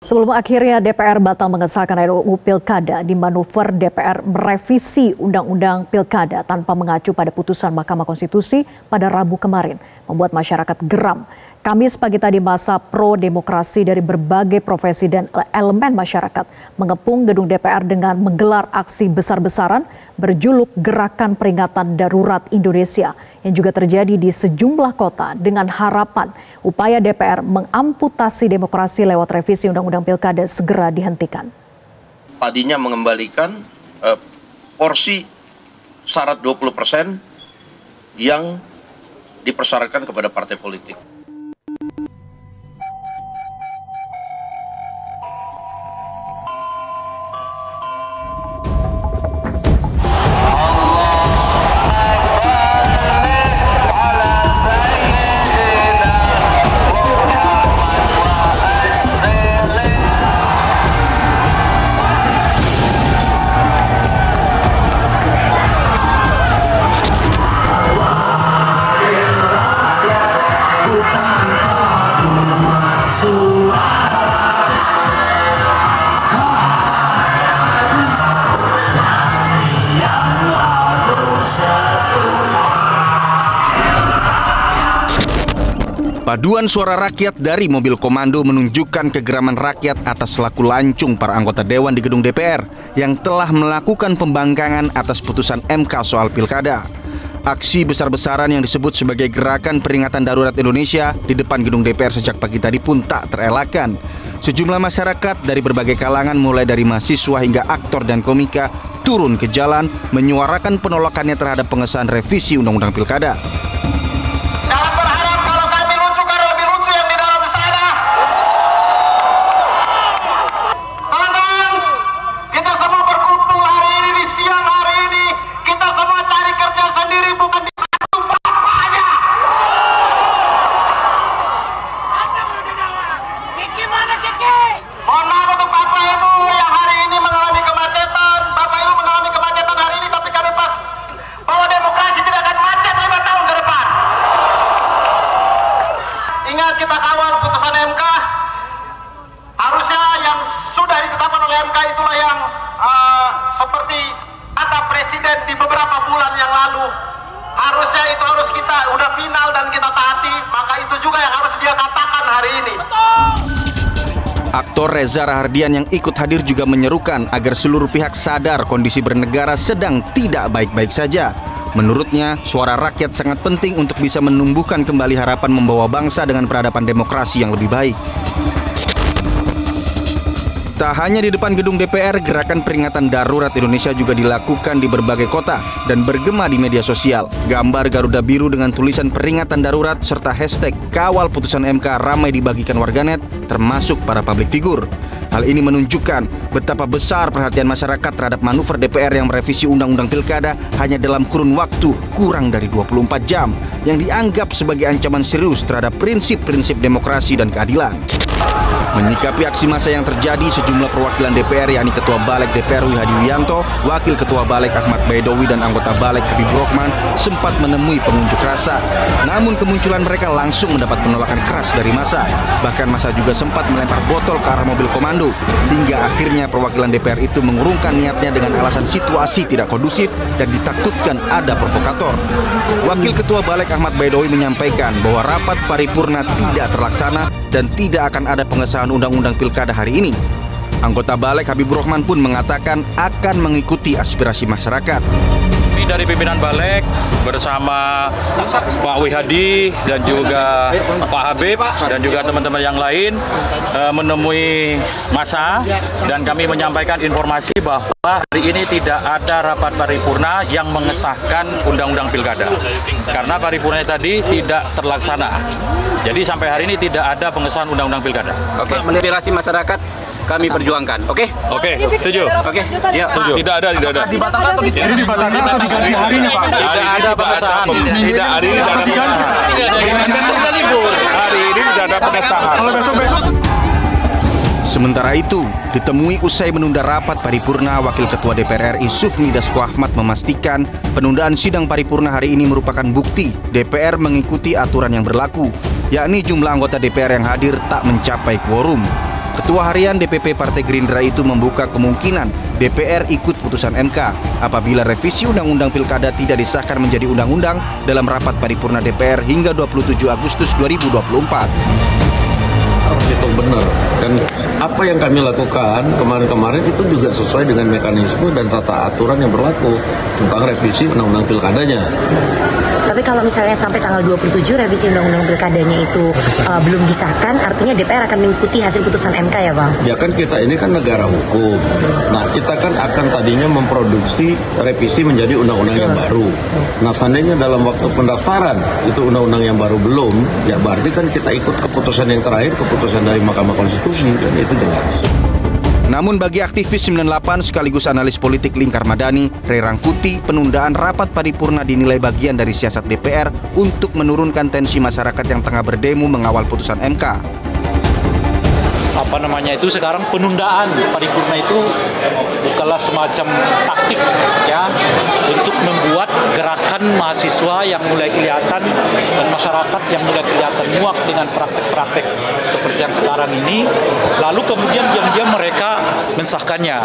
Sebelum akhirnya DPR batal mengesahkan RUU Pilkada, di manuver DPR merevisi Undang-Undang Pilkada tanpa mengacu pada putusan Mahkamah Konstitusi pada Rabu kemarin, membuat masyarakat geram. Kamis pagi tadi masa pro demokrasi dari berbagai profesi dan elemen masyarakat mengepung gedung DPR dengan menggelar aksi besar-besaran berjuluk Gerakan Peringatan Darurat Indonesia yang juga terjadi di sejumlah kota dengan harapan upaya DPR mengamputasi demokrasi lewat revisi Undang-Undang Pilkada segera dihentikan. Tadinya mengembalikan porsi syarat 20% yang dipersyaratkan kepada partai politik. Paduan suara rakyat dari mobil komando menunjukkan kegeraman rakyat atas laku lancung para anggota dewan di gedung DPR yang telah melakukan pembangkangan atas putusan MK soal pilkada. Aksi besar-besaran yang disebut sebagai Gerakan Peringatan Darurat Indonesia di depan gedung DPR sejak pagi tadi pun tak terelakkan. Sejumlah masyarakat dari berbagai kalangan mulai dari mahasiswa hingga aktor dan komika turun ke jalan menyuarakan penolakannya terhadap pengesahan revisi Undang-Undang Pilkada. Kita kawal putusan MK, harusnya yang sudah ditetapkan oleh MK itulah yang seperti kata Presiden di beberapa bulan yang lalu, harusnya itu harus kita udah final dan kita taati, maka itu juga yang harus dia katakan hari ini. Aktor Reza Rahardian yang ikut hadir juga menyerukan agar seluruh pihak sadar kondisi bernegara sedang tidak baik-baik saja. Menurutnya, suara rakyat sangat penting untuk bisa menumbuhkan kembali harapan membawa bangsa dengan peradaban demokrasi yang lebih baik. Tak hanya di depan gedung DPR, Gerakan Peringatan Darurat Indonesia juga dilakukan di berbagai kota dan bergema di media sosial. Gambar Garuda Biru dengan tulisan peringatan darurat serta hashtag kawal putusan MK ramai dibagikan warganet, termasuk para publik figur. Hal ini menunjukkan betapa besar perhatian masyarakat terhadap manuver DPR yang merevisi Undang-Undang Pilkada hanya dalam kurun waktu kurang dari 24 jam yang dianggap sebagai ancaman serius terhadap prinsip-prinsip demokrasi dan keadilan. Menyikapi aksi massa yang terjadi, sejumlah perwakilan DPR yakni Ketua Balik DPR Wi Hadi Wianto, Wakil Ketua Balik Ahmad Baidowi dan anggota Balik Habib Rohman sempat menemui pengunjuk rasa. Namun kemunculan mereka langsung mendapat penolakan keras dari massa. Bahkan massa juga sempat melempar botol ke arah mobil komando. Hingga akhirnya perwakilan DPR itu mengurungkan niatnya dengan alasan situasi tidak kondusif dan ditakutkan ada provokator. Wakil Ketua Balik Ahmad Baidowi menyampaikan bahwa rapat paripurna tidak terlaksana dan tidak akan ada pengesahan Undang-Undang Pilkada hari ini. Anggota Balik Habib Rohman pun mengatakan akan mengikuti aspirasi masyarakat. Dari pimpinan Balik bersama Pak Wi Hadi dan juga Pak Habib dan juga teman-teman yang lain menemui massa dan kami menyampaikan informasi bahwa hari ini tidak ada rapat paripurna yang mengesahkan Undang-Undang Pilkada karena paripurna tadi tidak terlaksana. Jadi sampai hari ini tidak ada pengesahan Undang-Undang Pilkada. Oke, aspirasi masyarakat kami perjuangkan. Oke? Oke, setuju. Oke. Ya, setuju. Tidak ada. Dibatalkan atau ini dibatalkan atau diganti harinya, Pak? Tidak ada pengesahan. Tidak, hari ini tidak ada pengesahan. Besoknya libur. Hari ini tidak ada pengesahan. Kalau besok-besok. Sementara itu, ditemui usai menunda rapat paripurna, Wakil Ketua DPR RI Sufmi Dasko Ahmad memastikan penundaan sidang paripurna hari ini merupakan bukti DPR mengikuti aturan yang berlaku, yakni jumlah anggota DPR yang hadir tak mencapai quorum. Ketua Harian DPP Partai Gerindra itu membuka kemungkinan DPR ikut putusan MK apabila revisi Undang-Undang Pilkada tidak disahkan menjadi undang-undang dalam rapat paripurna DPR hingga 27 Agustus 2024. Itu benar, dan apa yang kami lakukan kemarin-kemarin itu juga sesuai dengan mekanisme dan tata aturan yang berlaku tentang revisi Undang-Undang Pilkadanya. Tapi kalau misalnya sampai tanggal 27 revisi Undang-Undang Pilkadanya itu belum disahkan, artinya DPR akan mengikuti hasil putusan MK ya Bang? Ya kan kita ini kan negara hukum. Nah kita kan akan tadinya memproduksi revisi menjadi undang-undang yang baru. Nah seandainya dalam waktu pendaftaran itu undang-undang yang baru belum, ya berarti kan kita ikut keputusan yang terakhir, keputusan dari Mahkamah Konstitusi, dan itu jelas. Namun bagi aktivis 98 sekaligus analis politik Lingkar Madani, Ray Rangkuti, penundaan rapat paripurna dinilai bagian dari siasat DPR untuk menurunkan tensi masyarakat yang tengah berdemo mengawal putusan MK. Itu sekarang penundaan paripurna itu bukanlah semacam taktik ya untuk membuat gerakan mahasiswa yang mulai kelihatan dan masyarakat yang mulai kelihatan muak dengan praktek-praktek seperti yang sekarang ini, lalu kemudian diam-diam mereka mensahkannya.